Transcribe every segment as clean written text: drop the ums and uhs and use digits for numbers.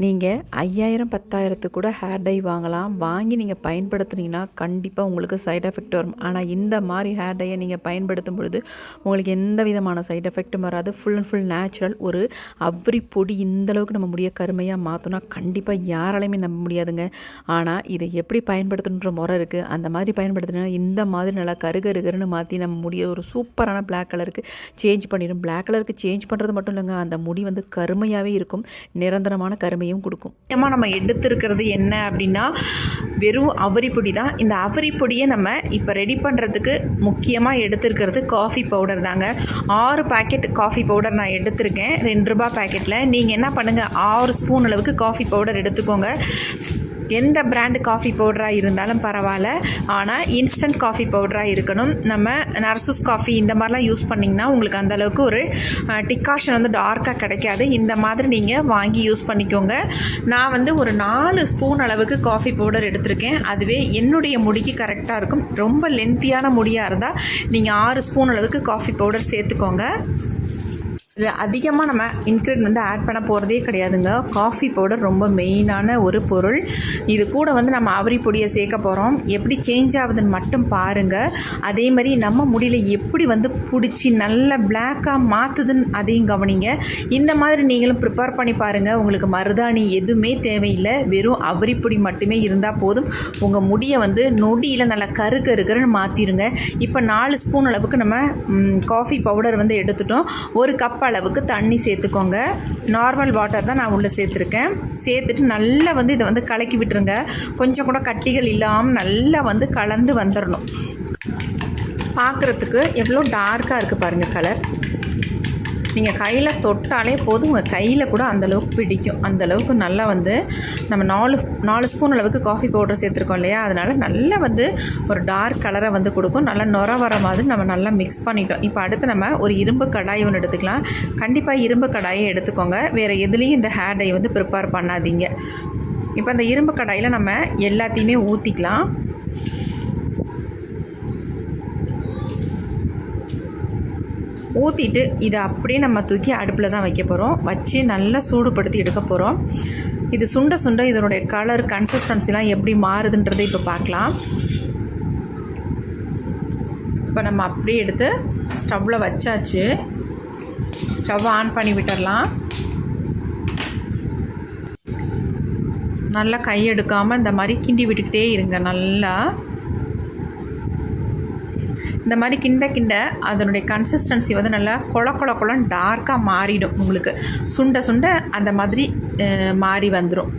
நீங்கள் 5000 10,000 கூட hair dye வாங்கலாம். வாங்கி நீங்கள் பயன்படுத்துனீங்கன்னா கண்டிப்பாக உங்களுக்கு சைட் எஃபெக்ட் வரும். ஆனால் இந்த மாதிரி ஹேர் டையை நீங்கள் பயன்படுத்தும் பொழுது உங்களுக்கு எந்த விதமான சைட் எஃபெக்ட்டும் வராது. Full and full natural. ஒரு அவ்ரி பொடி இந்தளவுக்கு நம்ம முடிய கருமையாக மாற்றினா கண்டிப்பாக யாராலையுமே நம்ப முடியாதுங்க. ஆனால் இதை எப்படி பயன்படுத்தணுன்ற முறை இருக்குது. அந்த மாதிரி பயன்படுத்தினா இந்த மாதிரி நல்லா கருகருகருன்னு மாற்றி நம்ம முடிய ஒரு சூப்பரான பிளாக் கலருக்கு சேஞ்ச் பண்ணிடும். பிளாக் கலருக்கு சேஞ்ச் பண்ணுறது மட்டும் இல்லைங்க, அந்த முடி வந்து கருமையாகவே இருக்கும். நிரந்தரமான கருமையும் கொடுக்கும். நம்ம எடுத்துருக்கிறது என்ன அப்படின்னா வெறும் அவரி பொடி தான். இந்த அவரி பொடியை நம்ம இப்போ ரெடி பண்ணுறதுக்கு முக்கியமாக எடுத்துருக்கிறது காஃபி பவுடர் தாங்க. 6 பாக்கெட் காஃபி பவுடர் நான் எடுத்திருக்கேன். 2 ரூபா பாக்கெட்டில். நீங்கள் என்ன பண்ணுங்கள், 6 ஸ்பூன் அளவுக்கு காஃபி பவுடர் எடுத்துக்கோங்க. எந்த பிராண்டு காஃபி பவுடராக இருந்தாலும் பரவாயில்ல, ஆனால் இன்ஸ்டன்ட் காஃபி பவுடராக இருக்கணும். நம்ம நர்சூஸ் காஃபி இந்த மாதிரிலாம் யூஸ் பண்ணிங்கன்னா உங்களுக்கு அந்தளவுக்கு ஒரு டிகாஷன் வந்து டார்க்காக கிடைக்காது. இந்த மாதிரி நீங்கள் வாங்கி யூஸ் பண்ணிக்கோங்க. நான் வந்து ஒரு 4 ஸ்பூன் அளவுக்கு காஃபி பவுடர் எடுத்திருக்கேன். அதுவே என்னுடைய முடிக்கு கரெக்டாக இருக்கும். ரொம்ப லென்த்தியான முடியாக இருந்தால் நீங்கள் 6 ஸ்பூன் அளவுக்கு காஃபி பவுடர் சேர்த்துக்கோங்க. இதில் அதிகமாக நம்ம இன்க்ரீடியன்ட் வந்து ஆட் பண்ண போகிறதே கிடையாதுங்க. காஃபி பவுடர் ரொம்ப மெயினான ஒரு பொருள். இது கூட வந்து நம்ம அவரி பொடியை சேர்க்க போகிறோம். எப்படி சேஞ்ச் ஆகுதுன்னு மட்டும் பாருங்கள். அதே மாதிரி நம்ம முடியல எப்படி வந்து பிடிச்சி நல்ல பிளாக்காக மாற்றுதுன்னு அதையும் கவனிங்க. இந்த மாதிரி நீங்களும் ப்ரிப்பேர் பண்ணி பாருங்கள். உங்களுக்கு மருதாணி எதுவுமே தேவையில்லை. வெறும் அவரி பொடி மட்டுமே இருந்தால் போதும். உங்கள் முடியை வந்து நொடியில் நல்லா கருன்னு மாற்றிடுங்க. இப்போ 4 ஸ்பூன் அளவுக்கு நம்ம காஃபி பவுடர் வந்து எடுத்துட்டோம். 1 கப் அளவுக்கு தண்ணி சேர்த்துக்கோங்க. நார்மல் வாட்டர் தான் நான் உள்ளே சேர்த்துருக்கேன். சேர்த்துட்டு நல்லா வந்து இதை வந்து கலக்கி விட்டுருங்க. கொஞ்சம் கூட கட்டிகள் இல்லாமல் நல்லா வந்து கலந்து வந்துடணும். பார்க்குறதுக்கு எவ்வளோ டார்க்காக இருக்குது பாருங்கள் கலர். நீங்கள் கையில் தொட்டாலே போதும், உங்கள் கையில் கூட அந்தளவுக்கு பிடிக்கும். அந்தளவுக்கு நல்லா வந்து நம்ம 4 ஸ்பூன் அளவுக்கு காஃபி பவுடர் சேர்த்துருக்கோம் இல்லையா, அதனால் நல்லா வந்து ஒரு டார்க் கலரை வந்து கொடுக்கும். நல்லா நுர வர மாதிரி நம்ம நல்லா மிக்ஸ் பண்ணிட்டோம். இப்போ அடுத்து நம்ம ஒரு இரும்பு கடாயை ஒன்று எடுத்துக்கலாம். கண்டிப்பாக இரும்பு கடாயை எடுத்துக்கோங்க. வேறு எதுலேயும் இந்த ஹேர் டை வந்து ப்ரிப்பேர் பண்ணாதீங்க. இப்போ அந்த இரும்பு கடாயில் நம்ம எல்லாத்தையுமே ஊற்றிக்கலாம். ஊற்றிட்டு இதை அப்படியே நம்ம தூக்கி அடுப்பில் தான் வைக்க போகிறோம். வச்சு நல்லா சூடுபடுத்தி எடுக்க போகிறோம். இது சுண்ட சுண்ட இதனுடைய கலர் கன்சிஸ்டன்சிலாம் எப்படி மாறுதுன்றதை இப்போ பார்க்கலாம். இப்போ நம்ம அப்படியே எடுத்து ஸ்டவ்வில் வச்சாச்சு. ஸ்டவ் ஆன் பண்ணி விட்டுடலாம். நல்லா கை எடுக்காமல் இந்த மாதிரி கிண்டி விட்டுக்கிட்டே இருங்க. நல்லா இந்த மாதிரி கிண்ட அதனுடைய கன்சிஸ்டன்சி வந்து நல்லா கொழன்னு டார்க்காக மாறிடும். உங்களுக்கு சுண்ட சுண்ட அந்த மாதிரி மாறி வந்துடும்.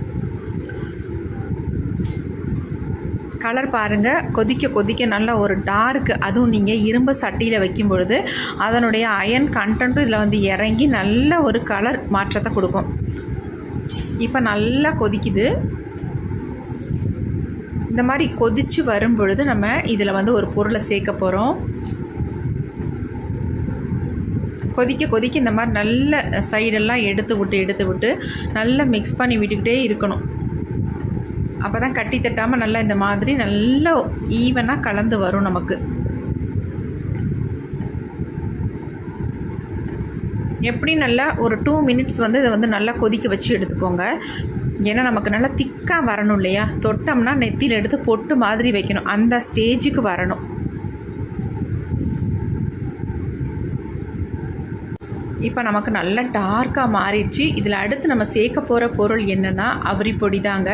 கலர் பாருங்கள். கொதிக்க நல்லா ஒரு டார்க். அதுவும் நீங்கள் இரும்பு சட்டியில் வைக்கும் பொழுது அதனுடைய அயன் கண்டென்ட்டும் இதில் வந்து இறங்கி நல்ல ஒரு கலர் மாற்றத்தை கொடுக்கும். இப்போ நல்லா கொதிக்குது. இந்த மாதிரி கொதித்து வரும் பொழுது நம்ம இதில் வந்து ஒரு பொருளை சேர்க்க போகிறோம். கொதிக்க இந்த மாதிரி நல்ல சைடெல்லாம் எடுத்து விட்டு நல்லா மிக்ஸ் பண்ணி விட்டுக்கிட்டே இருக்கணும். அப்போ தான் கட்டி தட்டாமல் நல்லா இந்த மாதிரி நல்லா ஈவனாக கலந்து வரும் நமக்கு. எப்படி நல்லா ஒரு 2 மினிட்ஸ் வந்து இதை வந்து நல்லா கொதிக்க வச்சு எடுத்துக்கோங்க. ஏன்னா நமக்கு நல்லா திக்காக வரணும் இல்லையா. தொட்டோம்னா நெத்தியில் எடுத்து பொட்டு மாதிரி வைக்கணும். அந்த ஸ்டேஜுக்கு வரணும். இப்போ நமக்கு நல்லா டார்க்காக மாறிடுச்சு. இதில் அடுத்து நம்ம சேர்க்க போகிற பொருள் என்னென்னா அவரி பொடி தாங்க.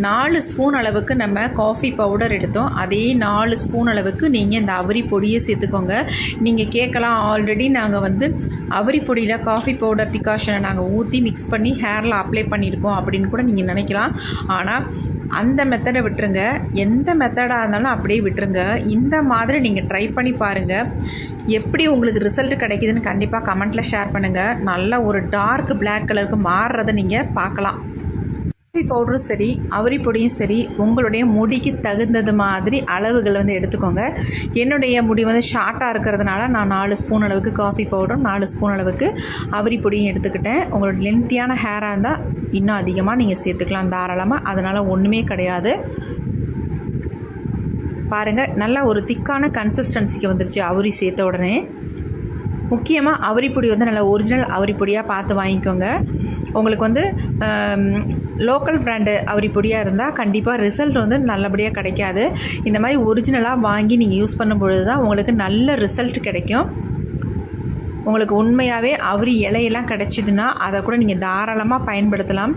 4 ஸ்பூன் அளவுக்கு நம்ம காஃபி பவுடர் எடுத்தோம். அதே 4 ஸ்பூன் அளவுக்கு நீங்கள் இந்த அவரி பொடியை சேர்த்துக்கோங்க. நீங்கள் கேட்கலாம், ஆல்ரெடி நாங்கள் வந்து அவரி பொடியில் காஃபி பவுடர் டிகாஷனை நாங்கள் ஊற்றி மிக்ஸ் பண்ணி ஹேரில் அப்ளை பண்ணியிருக்கோம் அப்படின்னு கூட நீங்கள் நினைக்கலாம். ஆனால் அந்த மெத்தடை விட்டுருங்க. எந்த மெத்தடாக இருந்தாலும் அப்படியே விட்டுருங்க. இந்த மாதிரி நீங்கள் ட்ரை பண்ணி பாருங்கள். எப்படி உங்களுக்கு ரிசல்ட் கிடைக்குதுன்னு கண்டிப்பாக கமெண்ட்டில் ஷேர் பண்ணுங்கள். நல்ல ஒரு டார்க் பிளாக் கலருக்கு மாறுறதை நீங்கள் பார்க்கலாம். காஃபி பவுடரும் சரி அவரி பொடியும் சரி உங்களுடைய முடிக்கு தகுந்தது மாதிரி அளவுகள் வந்து எடுத்துக்கோங்க. என்னுடைய முடி வந்து ஷார்ட்டாக இருக்கிறதுனால நான் 4 ஸ்பூன் அளவுக்கு காஃபி பவுடரும் 4 ஸ்பூன் அளவுக்கு அவரி பொடியும் எடுத்துக்கிட்டேன். உங்களோட லென்த்தியான ஹேராக இருந்தால் இன்னும் அதிகமாக நீங்கள் சேர்த்துக்கலாம் தாராளமாக. அதனால் ஒன்றுமே கிடையாது. பாருங்கள் நல்லா ஒரு திக்கான கன்சிஸ்டன்சிக்கு வந்துருச்சு அவரி சேர்த்த உடனே. முக்கியமாக அவரிப்பொடி வந்து நல்லா ஒரிஜினல் அவரிப்பொடியாக பார்த்து வாங்கிக்கோங்க. உங்களுக்கு வந்து லோக்கல் பிராண்டு அவரிப்பொடியாக இருந்தால் கண்டிப்பாக ரிசல்ட் வந்து நல்லபடியாக கிடைக்காது. இந்த மாதிரி ஒரிஜினலாக வாங்கி நீங்கள் யூஸ் பண்ணும்பொழுது தான் உங்களுக்கு நல்ல ரிசல்ட் கிடைக்கும். உங்களுக்கு உண்மையாகவே அவரி இலையெல்லாம் கிடச்சிதுன்னா அதை கூட நீங்கள் தாராளமாக பயன்படுத்தலாம்.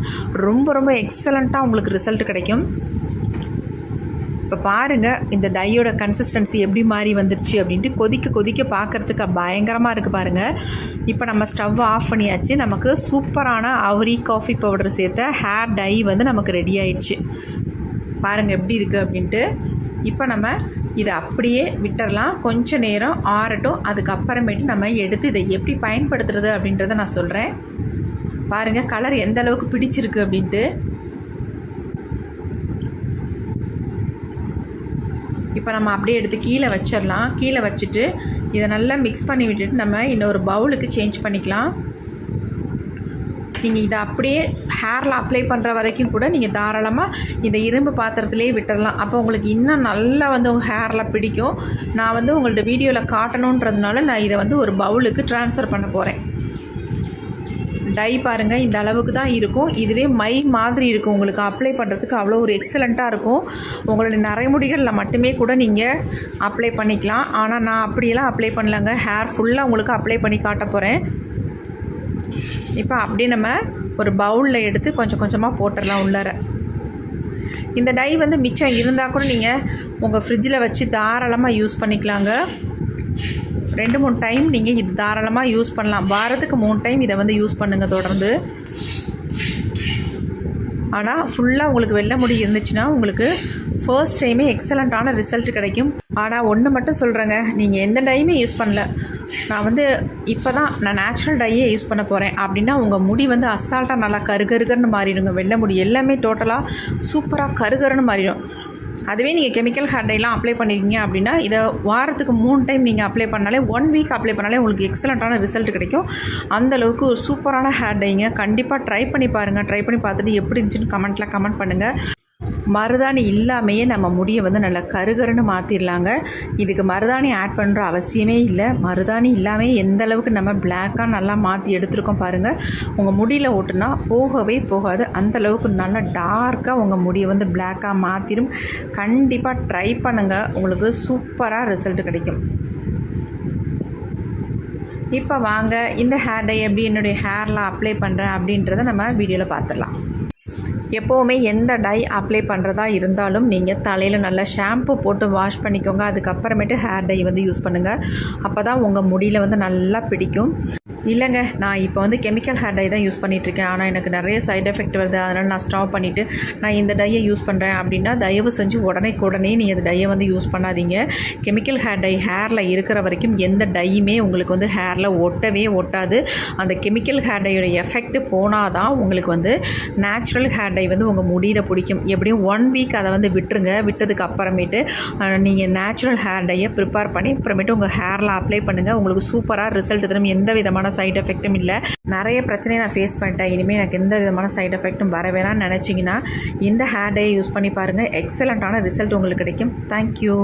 ரொம்ப ரொம்ப எக்ஸலண்ட்டாக உங்களுக்கு ரிசல்ட் கிடைக்கும். இப்போ பாருங்கள் இந்த டையோட கன்சிஸ்டன்சி எப்படி மாறி வந்துருச்சு அப்படின்ட்டு கொதிக்க கொதிக்க பார்க்குறதுக்கு பயங்கரமாக இருக்குது பாருங்கள். இப்போ நம்ம ஸ்டவ் ஆஃப் பண்ணியாச்சு. நமக்கு சூப்பரான அவரி காஃபி பவுடர் சேர்த்த ஹேர் டை வந்து நமக்கு ரெடி ஆயிடுச்சு. பாருங்கள் எப்படி இருக்குது அப்படின்ட்டு. இப்போ நம்ம இதை அப்படியே விட்டுறலாம், கொஞ்சம் நேரம் ஆறட்டும். அதுக்கப்புறமேட்டு நம்ம எடுத்து இதை எப்படி பயன்படுத்துறது அப்படின்றத நான் சொல்கிறேன். பாருங்கள் கலர் எந்த அளவுக்கு பிடிச்சிருக்கு அப்படின்ட்டு. இப்போ நம்ம அப்படியே எடுத்து கீழே வச்சிடலாம். கீழே வச்சுட்டு இதை நல்லா மிக்ஸ் பண்ணி விட்டுட்டு நம்ம இன்னொரு பவுலுக்கு சேஞ்ச் பண்ணிக்கலாம். நீங்கள் இதை அப்படியே ஹேரில் அப்ளை பண்ணுற வரைக்கும் கூட நீங்கள் தாராளமாக இந்த இரும்பு பாத்திரத்துலேயே விட்டுடலாம். அப்போ உங்களுக்கு இன்னும் நல்லா வந்து உங்கள் ஹேரில் பிடிக்கும். நான் வந்து உங்கள்ட்ட வீடியோவில் காட்டணுன்றதுனால நான் இதை வந்து ஒரு பவுலுக்கு ட்ரான்ஸ்ஃபர் பண்ண போகிறேன். டை பாருங்கள் இந்த அளவுக்கு தான் இருக்கும். இதுவே மை மாதிரி இருக்கும். உங்களுக்கு அப்ளை பண்ணுறதுக்கு அவ்வளோ ஒரு எக்ஸலண்ட்டாக இருக்கும். உங்களுடைய நரைமுடிகளில் மட்டுமே கூட நீங்கள் அப்ளை பண்ணிக்கலாம். ஆனால் நான் அப்படியெல்லாம் அப்ளை பண்ணலங்க. ஹேர் ஃபுல்லாக உங்களுக்கு அப்ளை பண்ணி காட்ட போகிறேன். இப்போ அப்படியே நம்ம ஒரு பவுலில் எடுத்து கொஞ்சம் கொஞ்சமாக போட்டுடலாம் உள்ளார. இந்த டை வந்து மிச்சம் இருந்தால் கூட நீங்கள் உங்கள் ஃப்ரிட்ஜில் வச்சு தாராளமாக யூஸ் பண்ணிக்கலாங்க. 2-3 டைம் நீங்கள் இது தாராளமாக யூஸ் பண்ணலாம். வாரத்துக்கு 3 டைம் இதை வந்து யூஸ் பண்ணுங்கள் தொடர்ந்து. ஆனால் ஃபுல்லாக உங்களுக்கு வெள்ளை முடி இருந்துச்சுன்னா உங்களுக்கு ஃபர்ஸ்ட் டைமே எக்ஸலண்ட்டான ரிசல்ட் கிடைக்கும். ஆனால் ஒன்று மட்டும் சொல்கிறேங்க, நீங்கள் எந்த டைமே யூஸ் பண்ணல, நான் வந்து இப்போ தான் நான் நேச்சுரல் டையே யூஸ் பண்ண போகிறேன் அப்படின்னா உங்கள் முடி வந்து அசால்ட்டாக நல்லா கருகருன்னு மாறிடுங்க. வெள்ளை முடி எல்லாமே டோட்டலாக சூப்பராக கருகருன்னு மாறிடும். அதுவே நீங்கள் கெமிக்கல் ஹேர் டைலாம் அப்ளை பண்ணியிருக்கீங்க அப்படின்னா இதை வாரத்துக்கு 3 டைம் நீங்கள் அப்ளை பண்ணாலே 1 வீக் அப்ளை பண்ணாலே உங்களுக்கு எக்ஸலண்ட்டான ரிசல்ட் கிடைக்கும். அந்தளவுக்கு ஒரு சூப்பரான ஹேர் டைங்க. கண்டிப்பாக ட்ரை பண்ணி பாருங்கள். ட்ரை பண்ணி பார்த்துட்டு எப்படி இருந்துச்சுன்னு கமெண்ட் பண்ணுங்கள். மருதாணி இல்லாமையே நம்ம முடியை வந்து நல்லா கருகருன்னு மாற்றிடலாங்க. இதுக்கு மருதாணி ஆட் பண்ணுற அவசியமே இல்லை. மருதாணி இல்லாமல் எந்த அளவுக்கு நம்ம பிளாக்காக நல்லா மாற்றி எடுத்துருக்கோம் பாருங்கள். உங்கள் முடியில் ஓட்டுனா போகவே போகாது. அந்தளவுக்கு நல்லா டார்க்காக உங்கள் முடியை வந்து பிளாக்காக மாற்றிடும். கண்டிப்பாக ட்ரை பண்ணுங்கள். உங்களுக்கு சூப்பராக ரிசல்ட் கிடைக்கும். இப்போ வாங்க இந்த ஹேர் டை எப்படி என்னுடைய ஹேரில் அப்ளை பண்ணுறேன் அப்படின்றத நம்ம வீடியோவில் பார்த்துடலாம். எப்போவுமே எந்த டை அப்ளை பண்ணுறதா இருந்தாலும் நீங்கள் தலையில் நல்லா ஷாம்பு போட்டு வாஷ் பண்ணிக்கோங்க. அதுக்கப்புறமேட்டு ஹேர் டை வந்து யூஸ் பண்ணுங்கள். அப்போ தான் உங்கள் முடியில் வந்து நல்லா பிடிக்கும். இல்லைங்க நான் இப்போ வந்து கெமிக்கல் ஹேர் டை தான் யூஸ் பண்ணிகிட்ருக்கேன், ஆனால் எனக்கு நிறைய சைட் எஃபெக்ட் வருது, அதனால் நான் ஸ்டாப் பண்ணிவிட்டு நான் இந்த டையை யூஸ் பண்ணுறேன் அப்படின்னா தயவு செஞ்சு உடனே நீங்கள் இந்த டையை வந்து யூஸ் பண்ணாதீங்க. கெமிக்கல் ஹேர் டை ஹேரில் இருக்கிற வரைக்கும் எந்த டையுமே உங்களுக்கு வந்து ஹேரில் ஒட்டவே ஒட்டாது. அந்த கெமிக்கல் ஹேர் டையோட எஃபெக்ட் போனால் தான் உங்களுக்கு வந்து நேச்சுரல் ஹேர் டை வந்து உங்கள் முடியில் பிடிக்கும். எப்படியும் 1 வீக் அதை வந்து விட்டுருங்க. விட்டதுக்கு அப்புறமேட்டு நீங்கள் நேச்சுரல் ஹேர் டையை ப்ரிப்பேர் பண்ணி அப்புறமேட்டு உங்கள் ஹேரில் அப்ளை பண்ணுங்கள். உங்களுக்கு சூப்பராக ரிசல்ட் தரும். எந்த விதமான சைட் எஃபெக்ட்டும் இல்லை. நிறைய பிரச்சனையை நான் ஃபேஸ் பண்ணிட்டேன். இனிமேல் எனக்கு எந்த விதமான சைட் எஃபெக்ட்டும் வர வேணாம்னு நினச்சிங்கன்னா இந்த ஹேர் டையை யூஸ் பண்ணி பாருங்கள். எக்ஸலண்ட்டான ரிசல்ட் உங்களுக்கு கிடைக்கும். தேங்க்யூ.